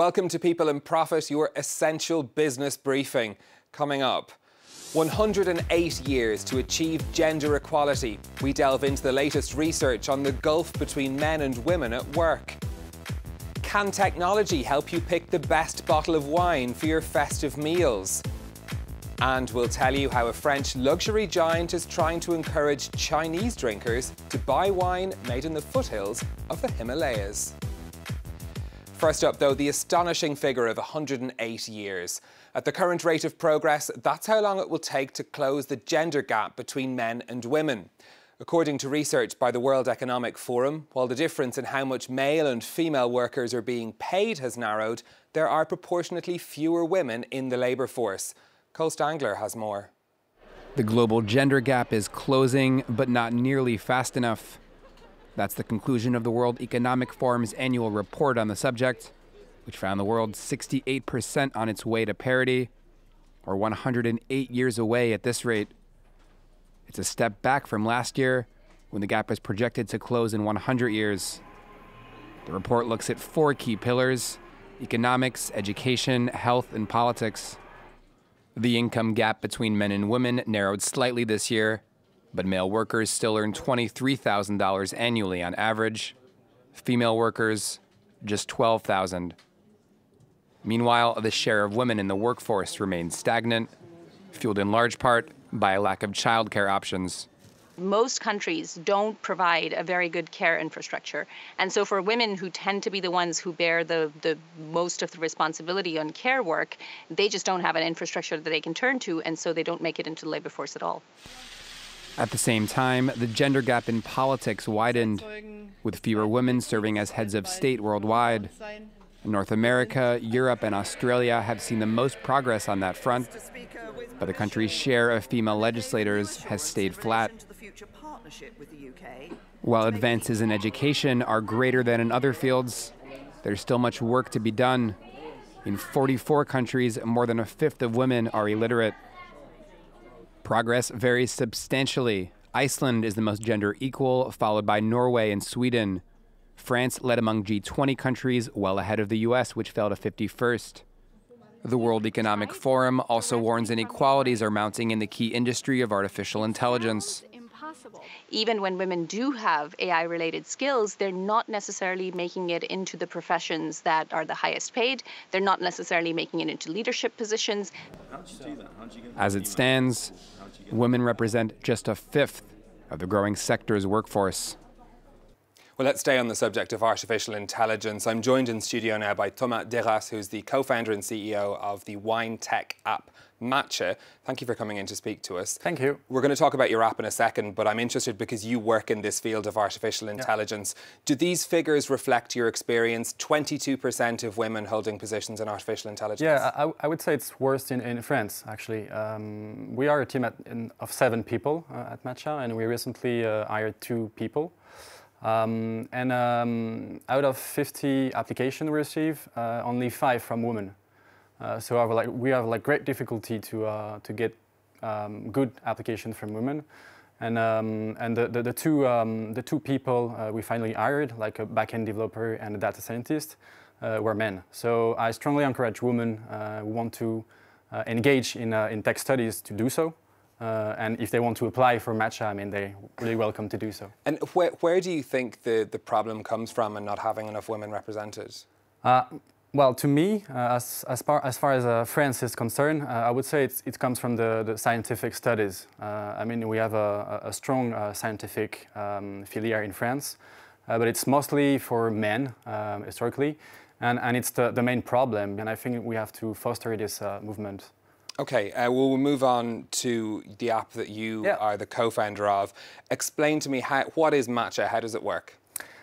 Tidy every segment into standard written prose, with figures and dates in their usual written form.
Welcome to People in Profit, your essential business briefing. Coming up, 108 years to achieve gender equality. We delve into the latest research on the gulf between men and women at work. Can technology help you pick the best bottle of wine for your festive meals? And we'll tell you how a French luxury giant is trying to encourage Chinese drinkers to buy wine made in the foothills of the Himalayas. First up, though, the astonishing figure of 108 years. At the current rate of progress, that's how long it will take to close the gender gap between men and women. According to research by the World Economic Forum, while the difference in how much male and female workers are being paid has narrowed, there are proportionately fewer women in the labour force. Cole Stangler has more. The global gender gap is closing, but not nearly fast enough. That's the conclusion of the World Economic Forum's annual report on the subject, which found the world 68% on its way to parity, or 108 years away at this rate. It's a step back from last year, when the gap was projected to close in 100 years. The report looks at 4 key pillars: economics, education, health, and politics. The income gap between men and women narrowed slightly this year, but male workers still earn $23,000 annually on average. Female workers, just $12,000. Meanwhile, the share of women in the workforce remains stagnant, fueled in large part by a lack of childcare options. Most countries don't provide a very good care infrastructure. And so for women who tend to be the ones who bear the most of the responsibility on care work, they just don't have an infrastructure that they can turn to, and so they don't make it into the labor force at all. At the same time, the gender gap in politics widened, with fewer women serving as heads of state worldwide. North America, Europe, and Australia have seen the most progress on that front, but the country's share of female legislators has stayed flat. While advances in education are greater than in other fields, there's still much work to be done. In 44 countries, more than a fifth of women are illiterate. Progress varies substantially. Iceland is the most gender equal, followed by Norway and Sweden. France led among G20 countries, well ahead of the US, which fell to 51st. The World Economic Forum also warns inequalities are mounting in the key industry of artificial intelligence. Even when women do have AI-related skills, they're not necessarily making it into the professions that are the highest paid. They're not necessarily making it into leadership positions. As it stands, women represent just a fifth of the growing sector's workforce. Well, let's stay on the subject of artificial intelligence. I'm joined in studio now by Thomas Dayras, who's the co-founder and CEO of the wine tech app Matcha. Thank you for coming in to speak to us. Thank you. We're going to talk about your app in a second, but I'm interested because you work in this field of artificial intelligence. Yeah. Do these figures reflect your experience? 22% of women holding positions in artificial intelligence? Yeah, I would say it's worse in France, actually. We are a team of 7 people at Matcha, and we recently hired 2 people. Out of 50 applications we receive, only 5 from women. So we have great difficulty to get good applications from women, and the two people we finally hired, like a back-end developer and a data scientist, were men. So I strongly encourage women who want to engage in tech studies to do so. And if they want to apply for Matcha, I mean, they're really welcome to do so. And where do you think the problem comes from in not having enough women represented? Well, to me, as far as France is concerned, I would say it comes from the scientific studies. I mean, we have a strong scientific filière in France, but it's mostly for men, historically, and it's the main problem, and I think we have to foster this movement. Okay, we'll move on to the app that you are the co-founder of. Explain to me, what is Matcha? How does it work?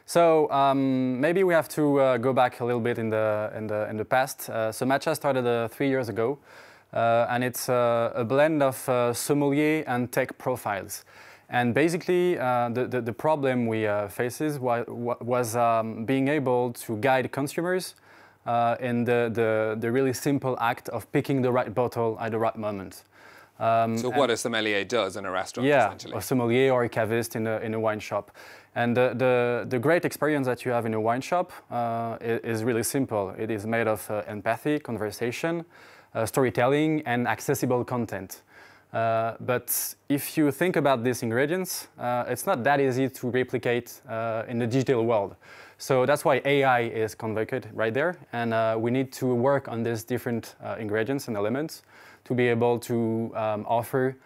So maybe we have to go back a little bit in the past. So Matcha started 3 years ago, and it's a blend of sommelier and tech profiles. And basically, the problem we faces was being able to guide consumers in the really simple act of picking the right bottle at the right moment. So what a sommelier does in a restaurant, essentially. A sommelier or a cavist in a wine shop. And the great experience that you have in a wine shop is really simple. It is made of empathy, conversation, storytelling, and accessible content. But if you think about these ingredients, it's not that easy to replicate in the digital world. So that's why AI is convoked right there. And we need to work on these different ingredients and elements to be able to offer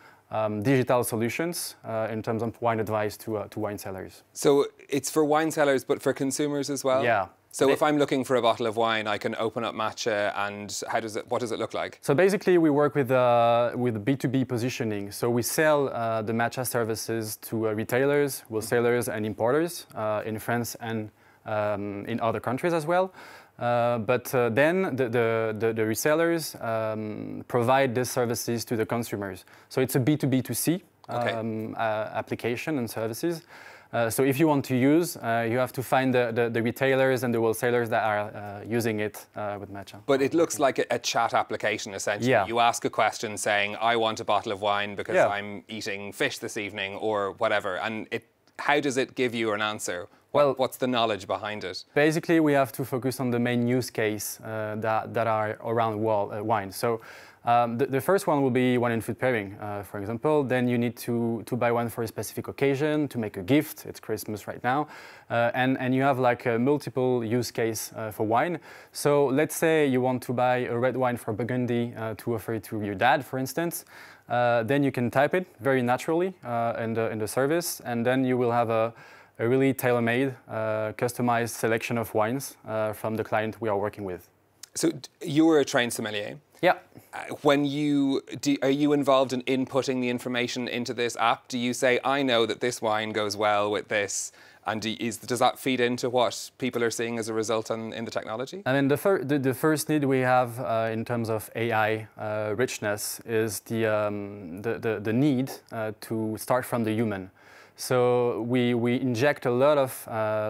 digital solutions in terms of wine advice to wine sellers. So it's for wine sellers, but for consumers as well? Yeah. So if I'm looking for a bottle of wine, I can open up Matcha, and what does it look like? So basically, we work with B2B positioning. So we sell the Matcha services to retailers, wholesalers, and importers in France and in other countries as well. But then the resellers provide these services to the consumers. So it's a B2B2C application and services. So if you want to use, you have to find the retailers and the wholesalers that are using it with Matcha. But it looks like a chat application, essentially. Yeah. You ask a question saying, I want a bottle of wine because I'm eating fish this evening or whatever. And how does it give you an answer? What's the knowledge behind it? Basically, we have to focus on the main use case that are around wine. So the first one will be wine and food pairing, for example. Then you need to buy one for a specific occasion, to make a gift. It's Christmas right now. And you have like a multiple use case for wine. So let's say you want to buy a red wine for Burgundy to offer it to your dad, for instance. Then you can type it very naturally in the service. And then you will have a really tailor-made, customized selection of wines from the client we are working with. So you were a trained sommelier. Yeah. Are you involved in inputting the information into this app? Do you say, I know that this wine goes well with this? And does that feed into what people are seeing as a result in the technology? I mean, the first need we have in terms of AI richness is the need to start from the human. So we inject a lot of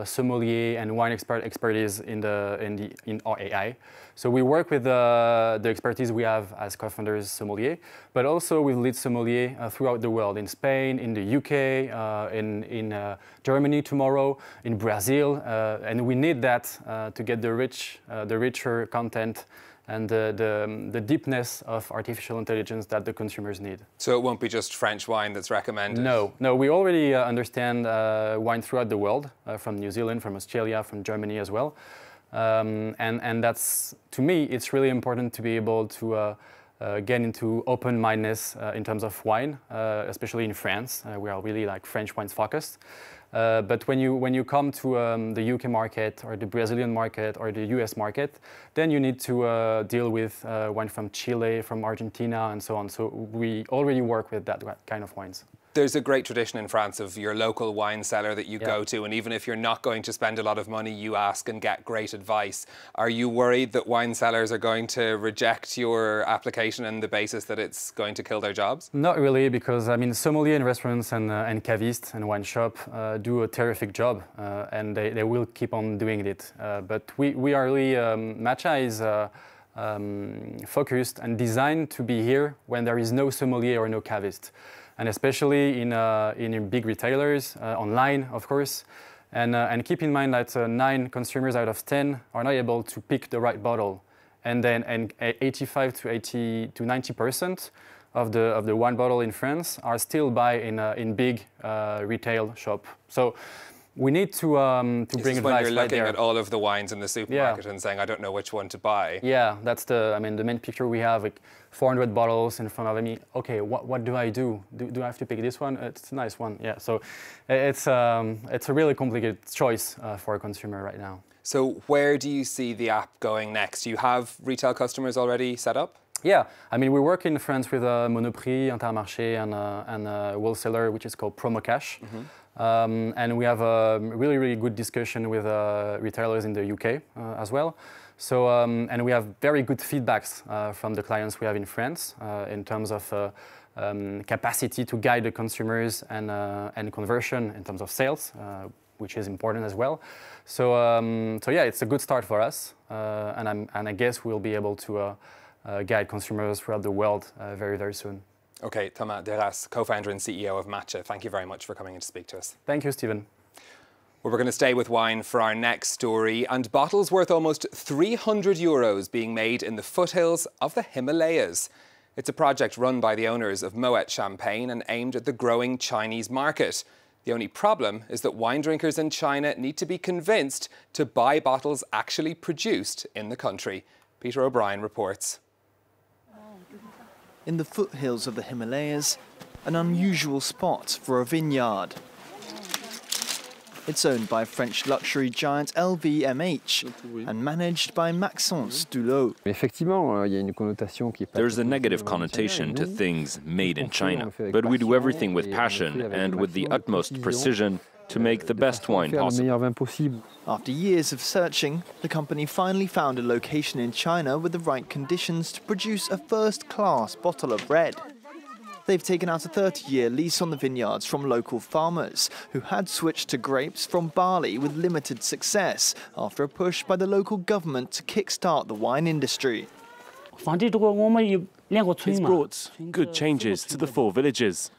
sommelier and wine expertise in our AI. So we work with the expertise we have as co-founders sommelier, but also with lead sommelier throughout the world, in Spain, in the UK, in Germany tomorrow, in Brazil, and we need that to get the richer content and the deepness of artificial intelligence that the consumers need. So it won't be just French wine that's recommended? No, we already understand wine throughout the world, from New Zealand, from Australia, from Germany as well. And that's, to me, it's really important to be able to get into open-mindedness in terms of wine, especially in France. We are really like French wines focused. But when you come to the UK market or the Brazilian market or the US market, then you need to deal with wine from Chile, from Argentina, and so on. So we already work with that kind of wines. There's a great tradition in France of your local wine cellar that you go to, and even if you're not going to spend a lot of money, you ask and get great advice. Are you worried that wine cellars are going to reject your application on the basis that it's going to kill their jobs? Not really, because I mean, sommelier in restaurants and cavistes and wine shop do a terrific job, and they will keep on doing it. But we are really, Matcha is focused and designed to be here when there is no sommelier or no cavist. And especially in big retailers, online, of course. And keep in mind that 9 consumers out of 10 are not able to pick the right bottle. And 85 to 90% of the wine bottle in France are still buy in big retail shop. So we need to bring advice. When you're looking at all of the wines in the supermarket and saying, I don't know which one to buy. Yeah, that's the main picture we have, like 400 bottles in front of me. Okay, what do I do? Do I have to pick this one? It's a nice one. Yeah, so it's a really complicated choice for a consumer right now. So where do you see the app going next? Do you have retail customers already set up? Yeah, I mean, we work in France with Monoprix, Intermarché, and a wholesaler which is called Promo Cash. And we have a really, really good discussion with retailers in the UK as well. So, and we have very good feedbacks from the clients we have in France in terms of capacity to guide the consumers and conversion in terms of sales, which is important as well. So, so yeah, it's a good start for us, and I guess we'll be able to guide consumers throughout the world very, very soon. OK, Thomas Dayras, co-founder and CEO of Matcha, thank you very much for coming in to speak to us. Thank you, Stephen. Well, we're going to stay with wine for our next story, and bottles worth almost €300 being made in the foothills of the Himalayas. It's a project run by the owners of Moet Champagne and aimed at the growing Chinese market. The only problem is that wine drinkers in China need to be convinced to buy bottles actually produced in the country. Peter O'Brien reports. In the foothills of the Himalayas, an unusual spot for a vineyard. It's owned by French luxury giant LVMH and managed by Maxence Dulot. There's a negative connotation to things made in China, but we do everything with passion and with the utmost precision to make the best wine possible. After years of searching, the company finally found a location in China with the right conditions to produce a first-class bottle of red. They've taken out a 30-year lease on the vineyards from local farmers who had switched to grapes from barley with limited success after a push by the local government to kickstart the wine industry. It's brought good changes to the 4 villages.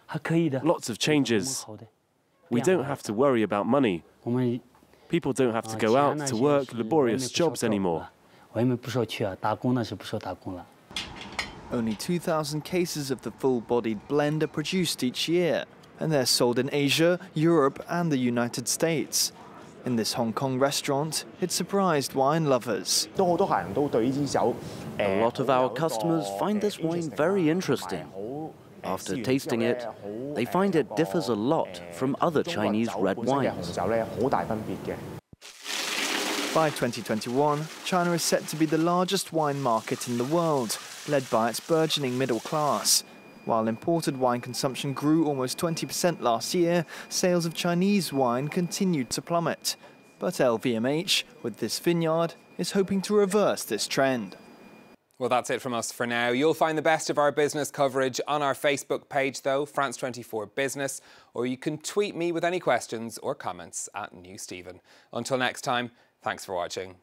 Lots of changes. We don't have to worry about money. People don't have to go out to work laborious jobs anymore. Only 2,000 cases of the full-bodied blend are produced each year, and they're sold in Asia, Europe and the United States. In this Hong Kong restaurant, it surprised wine lovers. A lot of our customers find this wine very interesting. After tasting it, they find it differs a lot from other Chinese red wines. By 2021, China is set to be the largest wine market in the world, led by its burgeoning middle class. While imported wine consumption grew almost 20% last year, sales of Chinese wine continued to plummet. But LVMH, with this vineyard, is hoping to reverse this trend. Well, that's it from us for now. You'll find the best of our business coverage on our Facebook page, though, France 24 Business, or you can tweet me with any questions or comments at @NewStephen. Until next time, thanks for watching.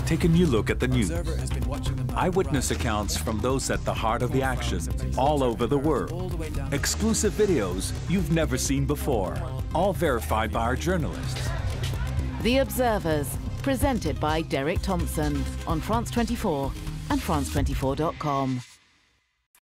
Take a new look at the news. Eyewitness accounts from those at the heart of the action, all over the world. Exclusive videos you've never seen before, all verified by our journalists. The Observers, presented by Derek Thompson on France 24 and France24.com.